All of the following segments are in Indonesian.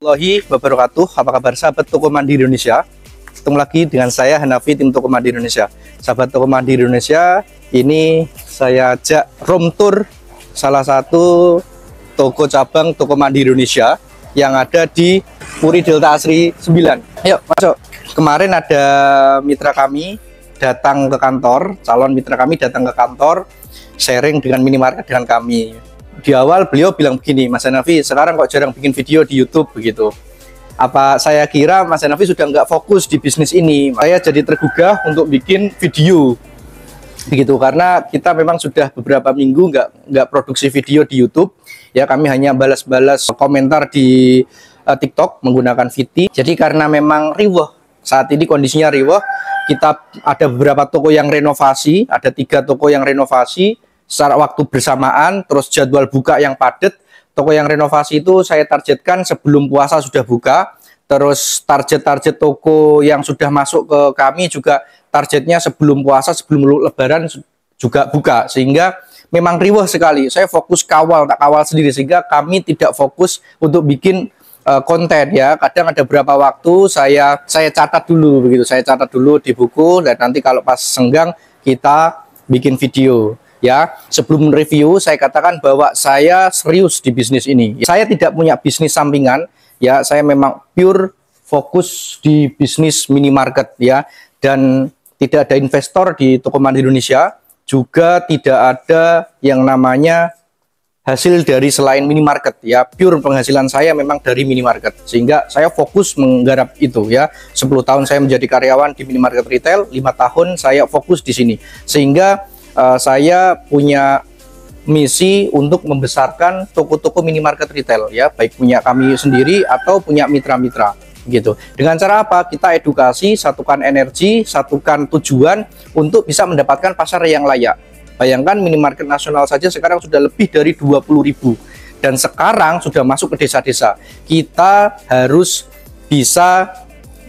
Warahmatullahi wabarakatuh. Apa kabar sahabat Toko Mandiri Indonesia? Ketemu lagi dengan saya Hanafi, tim Toko Mandiri Indonesia. Sahabat Toko Mandiri Indonesia, ini saya ajak room tour salah satu toko cabang Toko Mandiri Indonesia yang ada di Puri Delta Asri 9. Ayo masuk. Kemarin ada mitra kami datang ke kantor, calon mitra kami datang ke kantor, sharing dengan minimarket dengan kami. Di awal beliau bilang begini, Mas Hanafi, sekarang kok jarang bikin video di YouTube begitu. Apa saya kira Mas Hanafi sudah nggak fokus di bisnis ini. Saya jadi tergugah untuk bikin video begitu, karena kita memang sudah beberapa minggu nggak produksi video di YouTube. Ya, kami hanya balas-balas komentar di TikTok menggunakan VT. Jadi karena memang riweh, saat ini kondisinya riweh, kita ada beberapa toko yang renovasi, ada 3 toko yang renovasi secara waktu bersamaan, terus jadwal buka yang padat. Toko yang renovasi itu saya targetkan sebelum puasa sudah buka, terus target toko yang sudah masuk ke kami juga targetnya sebelum puasa, sebelum lebaran juga buka, sehingga memang riweh sekali. Saya fokus tak kawal sendiri, sehingga kami tidak fokus untuk bikin konten ya. Kadang ada beberapa waktu saya catat dulu begitu, saya catat dulu di buku, dan nanti kalau pas senggang kita bikin video. Ya, sebelum review saya katakan bahwa saya serius di bisnis ini. Saya tidak punya bisnis sampingan, ya. Saya memang pure fokus di bisnis minimarket, ya. Dan tidak ada investor di Toko Mandiri Indonesia, juga tidak ada yang namanya hasil dari selain minimarket, ya. Pure penghasilan saya memang dari minimarket, sehingga saya fokus menggarap itu, ya. 10 tahun saya menjadi karyawan di minimarket retail, 5 tahun saya fokus di sini, sehingga saya punya misi untuk membesarkan toko-toko minimarket retail, ya, baik punya kami sendiri atau punya mitra-mitra gitu. Dengan cara apa? Kita edukasi, satukan energi, satukan tujuan untuk bisa mendapatkan pasar yang layak. Bayangkan minimarket nasional saja sekarang sudah lebih dari 20.000, dan sekarang sudah masuk ke desa-desa. Kita harus bisa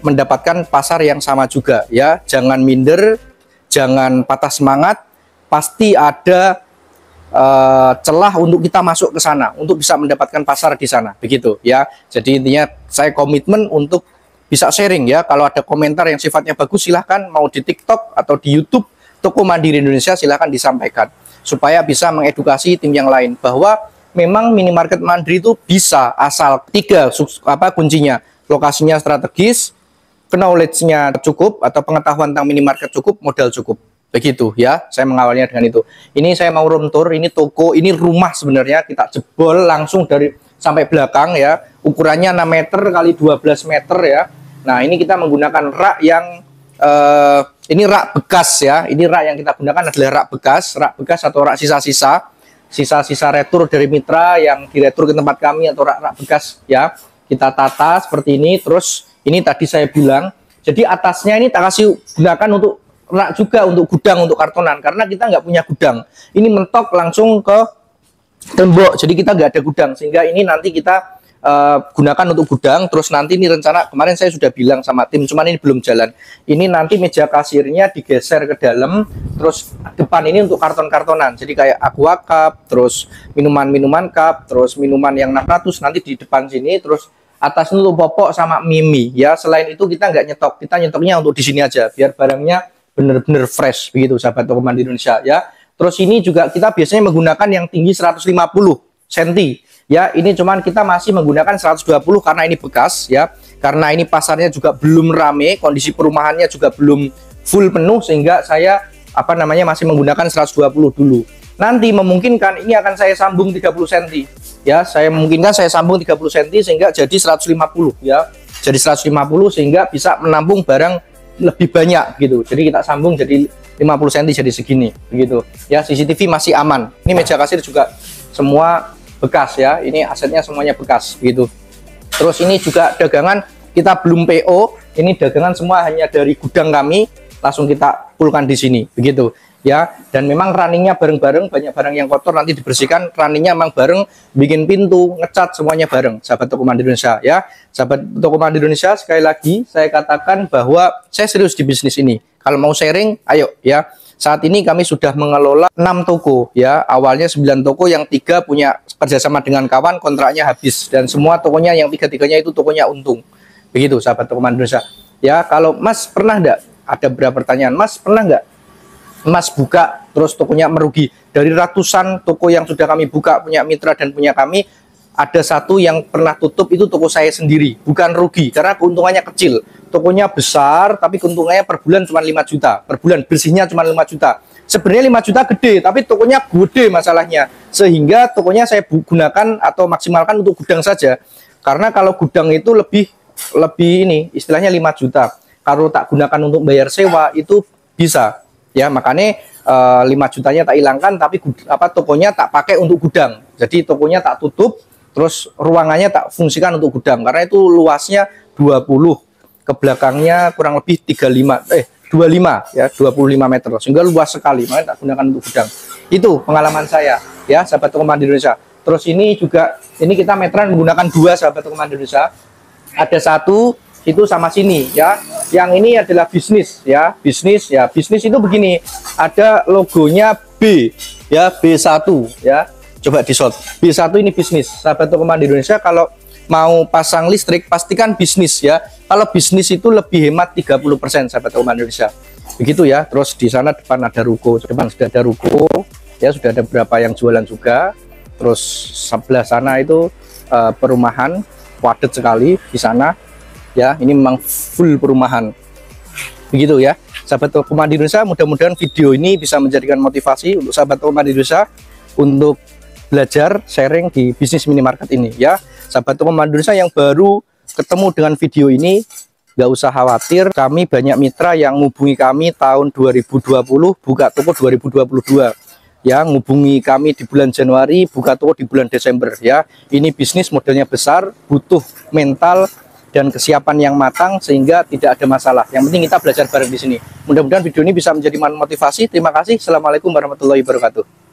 mendapatkan pasar yang sama juga, ya. Jangan minder, jangan patah semangat. Pasti ada celah untuk kita masuk ke sana, untuk bisa mendapatkan pasar di sana, begitu ya. Jadi intinya saya komitmen untuk bisa sharing, ya. Kalau ada komentar yang sifatnya bagus, silahkan, mau di TikTok atau di YouTube Toko Mandiri Indonesia, silahkan disampaikan, supaya bisa mengedukasi tim yang lain bahwa memang minimarket mandiri itu bisa, asal 3 kuncinya: lokasinya strategis, knowledge-nya cukup atau pengetahuan tentang minimarket cukup, modal cukup. Begitu ya, saya mengawalnya dengan itu. Ini saya mau room tour, ini toko, ini rumah sebenarnya kita jebol langsung dari sampai belakang, ya. Ukurannya 6 meter kali 12 meter, ya. Nah, ini kita menggunakan rak yang ini rak bekas, ya. Ini rak yang kita gunakan adalah rak bekas atau rak sisa-sisa retur dari mitra yang diretur ke tempat kami, atau rak bekas, ya. Kita tata seperti ini. Terus ini tadi saya bilang, jadi atasnya ini tak kasih gunakan untuk rak juga, untuk gudang, untuk kartonan, karena kita nggak punya gudang. Ini mentok langsung ke tembok, jadi kita nggak ada gudang, sehingga ini nanti kita gunakan untuk gudang. Terus nanti ini rencana, kemarin saya sudah bilang sama tim, cuman ini belum jalan. Ini nanti meja kasirnya digeser ke dalam, terus depan ini untuk karton-kartonan, jadi kayak aqua cup, terus minuman cup, terus minuman yang 600 nanti di depan sini, terus atas untuk popok sama mimi, ya. Selain itu kita nggak nyetok, kita nyetoknya untuk di sini aja, biar barangnya bener-bener fresh begitu, sahabat Toko Mandiri Indonesia, ya. Terus ini juga kita biasanya menggunakan yang tinggi 150 cm, ya. Ini cuman kita masih menggunakan 120 karena ini bekas, ya. Karena ini pasarnya juga belum rame, kondisi perumahannya juga belum full penuh, sehingga saya masih menggunakan 120 dulu. Nanti memungkinkan ini akan saya sambung 30 cm, ya. Saya memungkinkan saya sambung 30 cm sehingga jadi 150, ya. Jadi 150 sehingga bisa menampung barang lebih banyak gitu. Jadi kita sambung jadi 50 cm jadi segini begitu, ya. CCTV masih aman. Ini meja kasir juga semua bekas, ya. Ini asetnya semuanya bekas begitu. Terus ini juga dagangan kita belum PO, ini dagangan semua hanya dari gudang kami, langsung kita pulkan di sini begitu, ya. Dan memang runningnya bareng-bareng, banyak barang yang kotor nanti dibersihkan, runningnya memang bareng, bikin pintu, ngecat, semuanya bareng, sahabat Toko Mandiri Indonesia, ya. Sahabat Toko Mandiri Indonesia, sekali lagi saya katakan bahwa saya serius di bisnis ini. Kalau mau sharing, ayo, ya. Saat ini kami sudah mengelola 6 toko, ya. Awalnya 9 toko, yang 3 punya kerjasama dengan kawan, kontraknya habis, dan semua tokonya yang tiga-tiganya itu tokonya untung. Begitu sahabat toko Mandiri Indonesia. Ya, kalau Mas pernah enggak, ada beberapa pertanyaan, Mas pernah enggak Mas buka terus tokonya merugi? Dari ratusan toko yang sudah kami buka, punya mitra dan punya kami, ada satu yang pernah tutup, itu toko saya sendiri. Bukan rugi, karena keuntungannya kecil. Tokonya besar, tapi keuntungannya per bulan cuma 5 juta. Per bulan bersihnya cuma 5 juta. Sebenarnya 5 juta gede, tapi tokonya gede masalahnya. Sehingga tokonya saya gunakan atau maksimalkan untuk gudang saja. Karena kalau gudang itu lebih ini, istilahnya 5 juta. Kalau tak gunakan untuk bayar sewa, itu bisa. Ya, makanya 5 jutanya tak hilangkan, tapi tokonya tak pakai untuk gudang. Jadi tokonya tak tutup, terus ruangannya tak fungsikan untuk gudang, karena itu luasnya 20, ke belakangnya kurang lebih 25 ya, 25 meter, sehingga luas sekali, makanya tak gunakan untuk gudang. Itu pengalaman saya ya, sahabat toko Mandiri Indonesia. Terus ini juga, ini kita meteran menggunakan 2 sahabat toko Mandiri Indonesia. Ada satu itu sama sini ya, yang ini adalah bisnis ya, bisnis itu begini, ada logonya B ya, B1 ya. Coba di shot, B1 ini bisnis. Sahabat toko Mandiri Indonesia, kalau mau pasang listrik pastikan bisnis ya. Kalau bisnis itu lebih hemat 30% sahabat toko Mandiri Indonesia. Begitu ya. Terus di sana depan ada ruko, depan sudah ada ruko ya, sudah ada beberapa yang jualan juga. Terus sebelah sana itu perumahan, padat sekali di sana ya. Ini memang full perumahan. Begitu ya. Sahabat toko Mandiri Indonesia, mudah-mudahan video ini bisa menjadikan motivasi untuk sahabat toko Mandiri Indonesia untuk belajar sharing di bisnis minimarket ini ya. Sahabat toko Mandiri Indonesia yang baru ketemu dengan video ini, nggak usah khawatir, kami banyak mitra yang menghubungi kami tahun 2020 buka toko 2022 ya, menghubungi kami di bulan Januari, buka toko di bulan Desember ya. Ini bisnis modelnya besar, butuh mental dan kesiapan yang matang sehingga tidak ada masalah. Yang penting kita belajar bareng di sini. Mudah-mudahan video ini bisa menjadi motivasi. Terima kasih. Assalamualaikum warahmatullahi wabarakatuh.